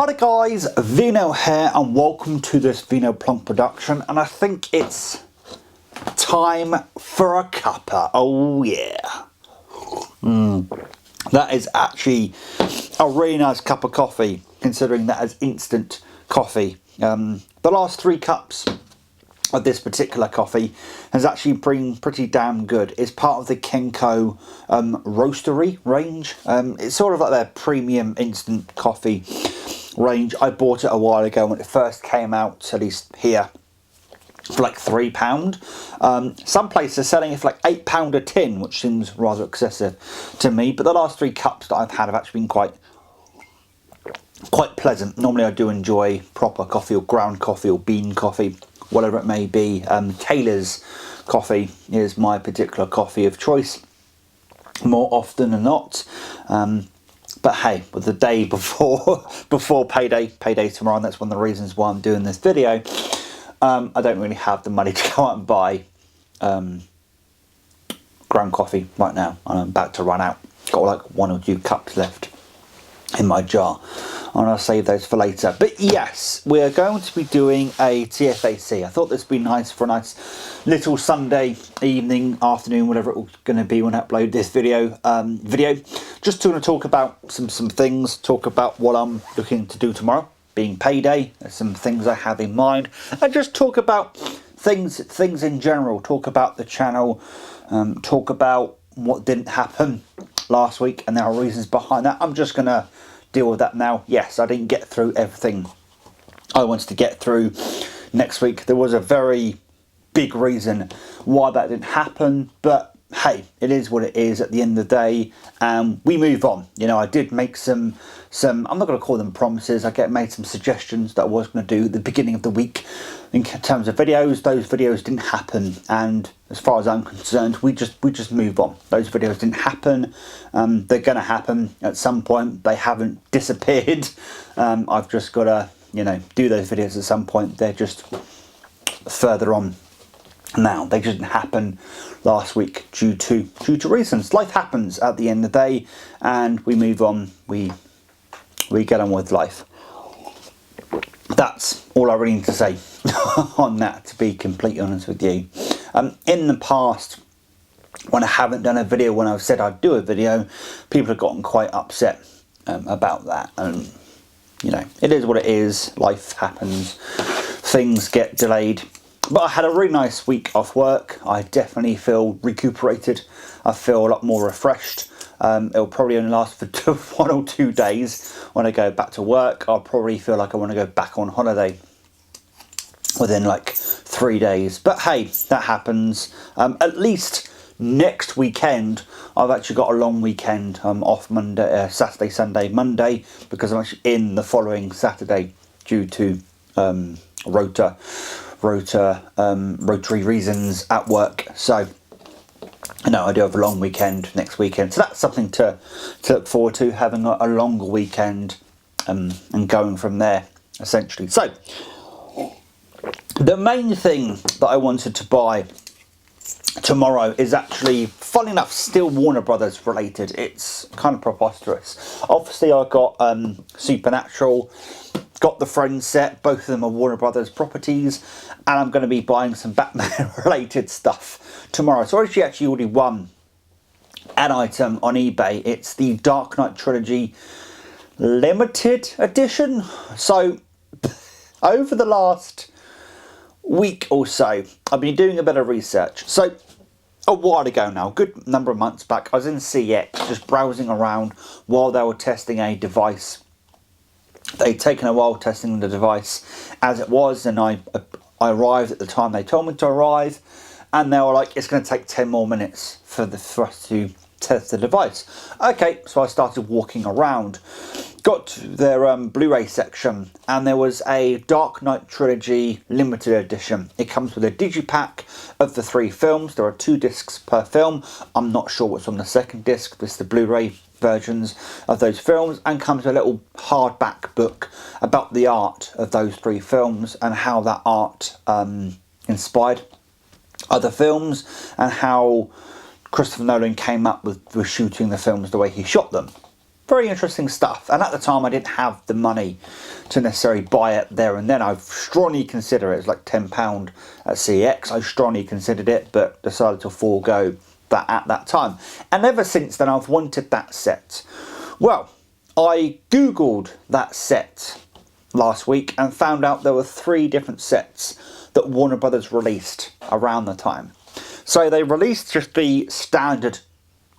Hi guys, Vino here and welcome to this Vino Plonk production, and I think it's time for a cuppa. Oh yeah. That is actually a really nice cup of coffee, considering that is instant coffee. The last 3 cups of this particular coffee has actually been pretty damn good. It's part of the Kenko roastery range. It's sort of like their premium instant coffee range. I bought it a while ago when it first came out, at least here, for like £3. Some places are selling it for like £8 a tin, which seems rather excessive to me, but the last 3 cups that I've had have actually been quite pleasant. Normally I do enjoy proper coffee or ground coffee or bean coffee, whatever it may be. Taylor's coffee is my particular coffee of choice more often than not. But hey, with the day before payday tomorrow, and that's one of the reasons why I'm doing this video, I don't really have the money to go out and buy ground coffee right now, and I'm about to run out. Got like 1 or 2 cups left in my jar, and I'll save those for later. But yes, we're going to be doing a TFAC. I thought this would be nice for a nice little Sunday evening, afternoon, whatever it's going to be when I upload this video. Just to talk about some things, talk about what I'm looking to do tomorrow, being payday. There's some things I have in mind, and just talk about things in general. Talk about the channel, talk about what didn't happen last week, and there are reasons behind that. I'm just gonna deal with that now. Yes, I didn't get through everything I wanted to get through next week. There was a very big reason why that didn't happen, but hey, it is what it is at the end of the day, and we move on. You know, I did make some I'm not going to call them promises. I made some suggestions that I was going to do at the beginning of the week in terms of videos. Those videos didn't happen, and as far as I'm concerned, we just move on. Those videos didn't happen. They're going to happen at some point. They haven't disappeared. I've just got to, you know, do those videos at some point. They're just further on now. They just didn't happen last week due to reasons. Life happens at the end of the day, and we move on. We get on with life. That's all I really need to say on that, to be completely honest with you. In the past, when I haven't done a video, when I've said I'd do a video, people have gotten quite upset about that. And you know, it is what it is. Life happens. Things get delayed. But I had a really nice week off work. I definitely feel recuperated. I feel a lot more refreshed. It'll probably only last for 1 or 2 days. When I go back to work, I'll probably feel like I want to go back on holiday within like 3 days. But hey, that happens. At least next weekend, I've actually got a long weekend. I'm off Monday, Saturday, Sunday, Monday, because I'm actually in the following Saturday due to rotary reasons at work. So you know, I do have a long weekend next weekend, so that's something to look forward to, having a longer weekend and going from there, essentially. So the main thing that I wanted to buy tomorrow is actually, funny enough, still Warner Brothers related. It's kind of preposterous. Obviously I got Supernatural, got the Friends set. Both of them are Warner Brothers properties, and I'm going to be buying some Batman related stuff tomorrow. So I actually already won an item on eBay. It's the Dark Knight Trilogy limited edition. So over the last week or so, I've been doing a bit of research. So a while ago now, a good number of months back, I was in CX just browsing around while they were testing a device. They'd taken a while testing the device as it was, and I arrived at the time they told me to arrive, and they were like, it's going to take 10 more minutes for us to test the device. Okay, so I started walking around, got to their Blu-ray section, and there was a Dark Knight Trilogy limited edition. It comes with a digipack of the 3 films. There are 2 discs per film. I'm not sure what's on the second disc. This is the Blu-ray versions of those films, and comes with a little hardback book about the art of those 3 films and how that art inspired other films, and how Christopher Nolan came up with shooting the films the way he shot them. Very interesting stuff. And at the time I didn't have the money to necessarily buy it there and then. I strongly consider it. It's like £10 at CEX. I strongly considered it, but decided to forego that at that time. And ever since then, I've wanted that set. Well, I googled that set last week and found out there were 3 different sets that Warner Brothers released around the time. So they released just the standard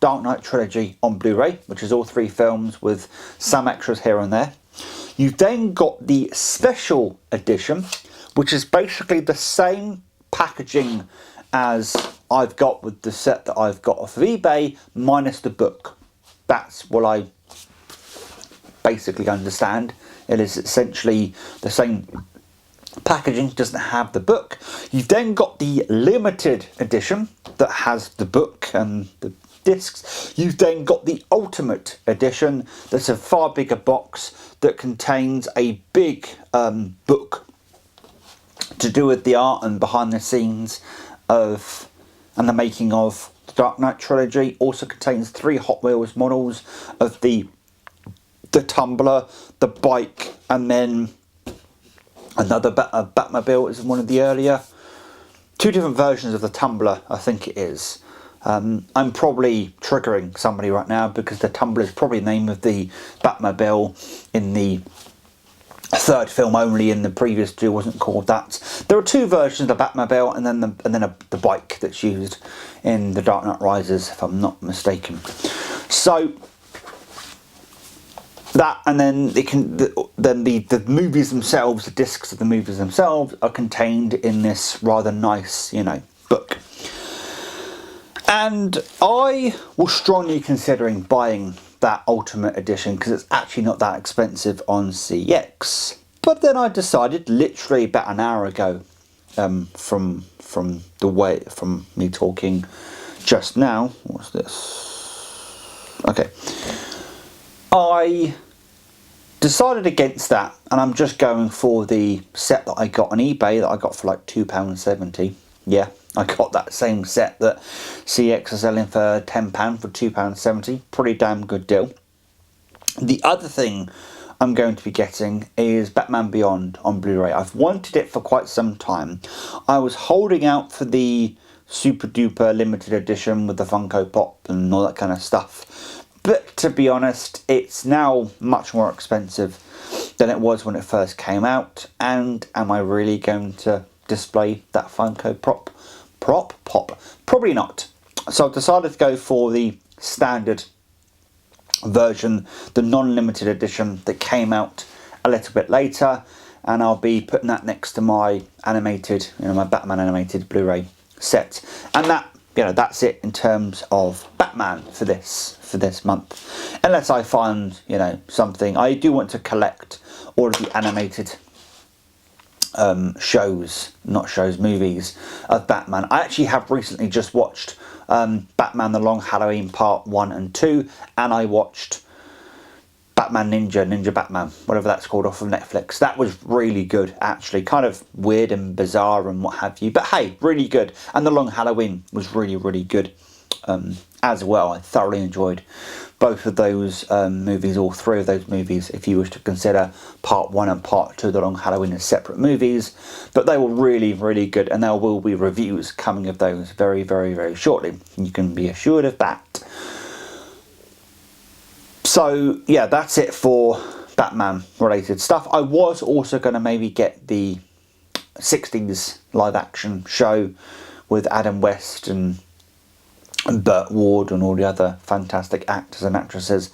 Dark Knight Trilogy on Blu-ray, which is all 3 films with some extras here and there. You've then got the special edition, which is basically the same packaging as I've got with the set that I've got off of eBay, minus the book. That's what I basically understand. It is essentially the same packaging, doesn't have the book. You've then got the limited edition that has the book and the discs. You've then got the ultimate edition that's a far bigger box that contains a big book to do with the art and behind the scenes of and the making of the Dark Knight Trilogy. Also contains 3 Hot Wheels models of the tumbler, the bike, and then another Batmobile is one of the earlier. 2 different versions of the tumbler, I think it is. I'm probably triggering somebody right now because the tumbler is probably the name of the Batmobile in the 3rd film only. In the previous 2 wasn't called that. There are 2 versions of the Batmobile and then the bike that's used in The Dark Knight Rises, if I'm not mistaken. So that, and then the movies themselves, the discs of the movies themselves, are contained in this rather nice, book. And I was strongly considering buying that Ultimate Edition because it's actually not that expensive on CX. But then I decided, literally about an hour ago, from me talking just now. What's this? Okay. I decided against that, and I'm just going for the set that I got on eBay that I got for like £2.70. Yeah, I got that same set that CX is selling for £10 for £2.70. Pretty damn good deal. The other thing I'm going to be getting is Batman Beyond on Blu-ray. I've wanted it for quite some time. I was holding out for the super duper limited edition with the Funko Pop and all that kind of stuff. But to be honest, it's now much more expensive than it was when it first came out. And am I really going to display that Funko Pop? Probably not. So I've decided to go for the standard version, the non-limited edition that came out a little bit later, and I'll be putting that next to my animated, my Batman animated Blu-ray set. And that, that's it in terms of Batman for this month. Unless I find, something. I do want to collect all of the animated movies of Batman. I actually have recently just watched Batman The Long Halloween Part 1 and 2, and I watched Batman Ninja Batman, whatever that's called, off of Netflix. That was really good, actually. Kind of weird and bizarre and what have you, but hey, really good. And The Long Halloween was really, really good as well. I thoroughly enjoyed both of those movies, all 3 of those movies, if you wish to consider Part 1 and Part 2 of The Long Halloween as separate movies. But they were really, really good, and there will be reviews coming of those very, very, very shortly. You can be assured of that. So, yeah, that's it for Batman-related stuff. I was also going to maybe get the 60s live-action show with Adam West and Burt Ward and all the other fantastic actors and actresses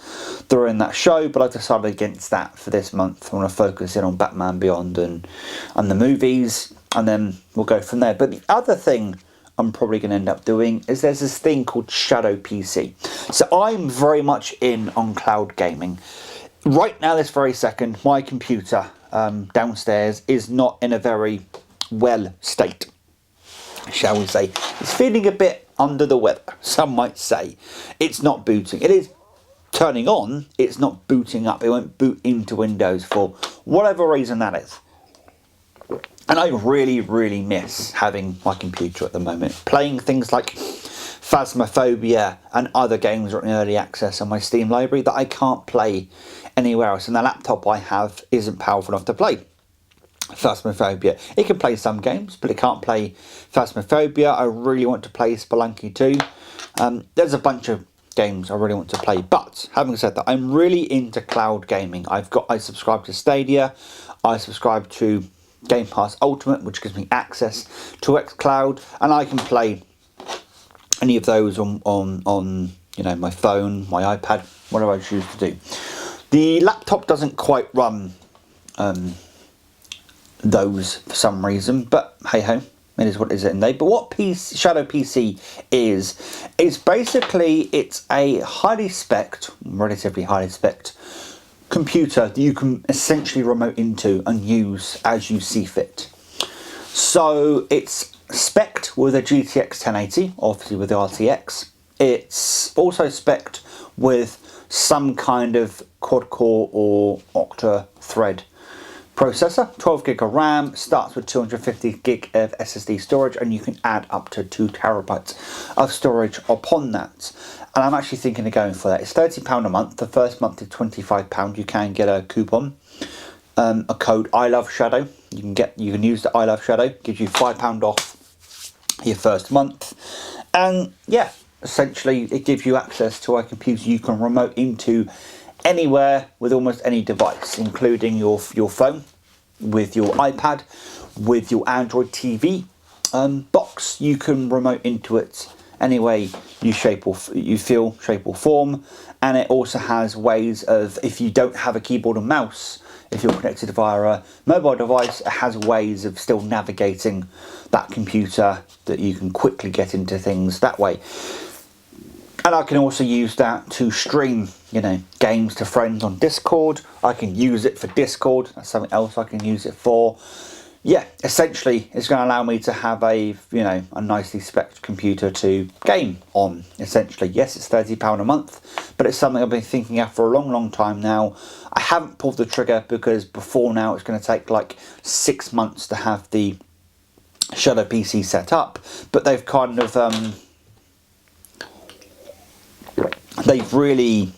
that are in that show, but I decided against that for this month. I want to focus in on Batman Beyond and the movies, and then we'll go from there. But the other thing I'm probably going to end up doing is there's this thing called Shadow PC. So I'm very much in on cloud gaming. Right now, this very second, my computer downstairs is not in a very well state, shall we say. It's feeling a bit under the weather, some might say. It's not booting. It is turning on, it's not booting up. It won't boot into Windows for whatever reason that is. And I really, really miss having my computer at the moment. Playing things like Phasmophobia and other games are in early access on my Steam library that I can't play anywhere else, and the laptop I have isn't powerful enough to play Phasmophobia. It can play some games, but it can't play Phasmophobia. I really want to play Spelunky 2. There's a bunch of games I really want to play, but having said that, I'm really into cloud gaming. I subscribe to Stadia, I subscribe to Game Pass Ultimate, which gives me access to xCloud, and I can play any of those on you know, my phone, my iPad, whatever I choose to do. The laptop doesn't quite run those for some reason, but hey ho, it is what it is in there. But what Shadow PC is basically, it's a relatively highly spec'd computer that you can essentially remote into and use as you see fit. So it's spec'd with a GTX 1080, obviously with the RTX. It's also spec'd with some kind of quad-core or octa-thread processor, 12 gig of RAM, starts with 250 gig of SSD storage, and you can add up to 2 terabytes of storage upon that. And I'm actually thinking of going for that. It's £30 a month. The first month is £25. You can get a coupon, a code I Love Shadow. You can use the I Love Shadow. Gives you £5 off your first month, and yeah, essentially it gives you access to a computer you can remote into anywhere with almost any device, including your phone, with your iPad, with your Android TV box. You can remote into it any way you feel, shape or form. And it also has ways of, if you don't have a keyboard and mouse, if you're connected via a mobile device, it has ways of still navigating that computer that you can quickly get into things that way. And I can also use that to stream, you know, games to friends on Discord. I can use it for Discord. That's something else I can use it for. Yeah, essentially, it's going to allow me to have a nicely spec'd computer to game on, essentially. Yes, it's £30 a month, but it's something I've been thinking of for a long, long time now. I haven't pulled the trigger because before now it's going to take like 6 months to have the Shadow PC set up, but they've kind of, they've really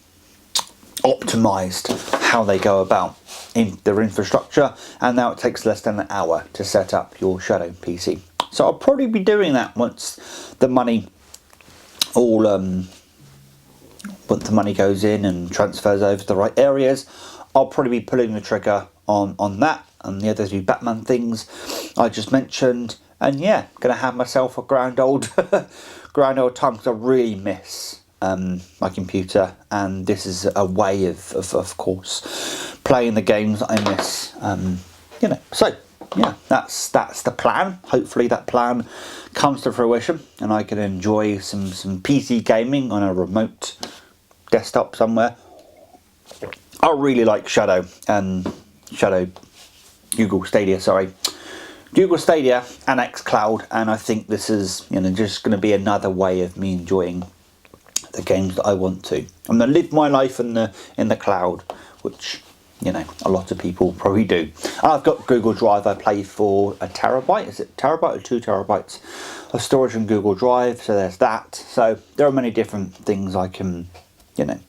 optimized how they go about in their infrastructure, and now it takes less than an hour to set up your Shadow PC. So I'll probably be doing that once the money once the money goes in and transfers over to the right areas. I'll probably be pulling the trigger on that and the other 2 Batman things I just mentioned, and yeah, gonna have myself a grand old time, because I really miss my computer, and this is a way of course playing the games that I miss, you know. So yeah, that's the plan. Hopefully that plan comes to fruition and I can enjoy some PC gaming on a remote desktop somewhere. I really like Google Stadia and xCloud, and I think this is, you know, just going to be another way of me enjoying the games that I want to. I'm going to live my life in the cloud, which, you know, a lot of people probably do. And I've got Google Drive. I play for a terabyte. Is it terabyte or 2 terabytes of storage in Google Drive? So there's that. So there are many different things I can, you know.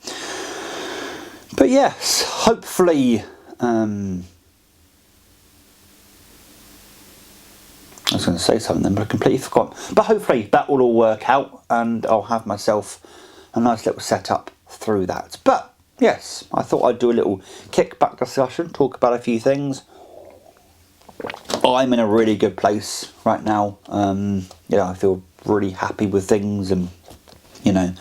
But yes, hopefully, I was going to say something then, but I completely forgot. But hopefully that will all work out, and I'll have myself a nice little setup through that. But yes, I thought I'd do a little kickback discussion, talk about a few things. I'm in a really good place right now. You know, I feel really happy with things, and you know,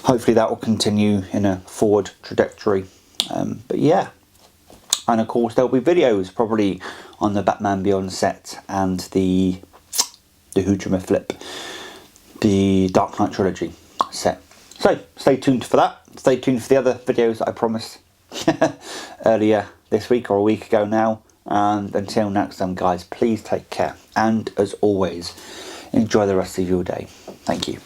hopefully that will continue in a forward trajectory. But yeah, and of course there'll be videos probably on the Batman Beyond set and the Hoochama Flip, the Dark Knight Trilogy set. So stay tuned for that. Stay tuned for the other videos that I promised earlier this week, or a week ago now. And until next time, guys, please take care. And as always, enjoy the rest of your day. Thank you.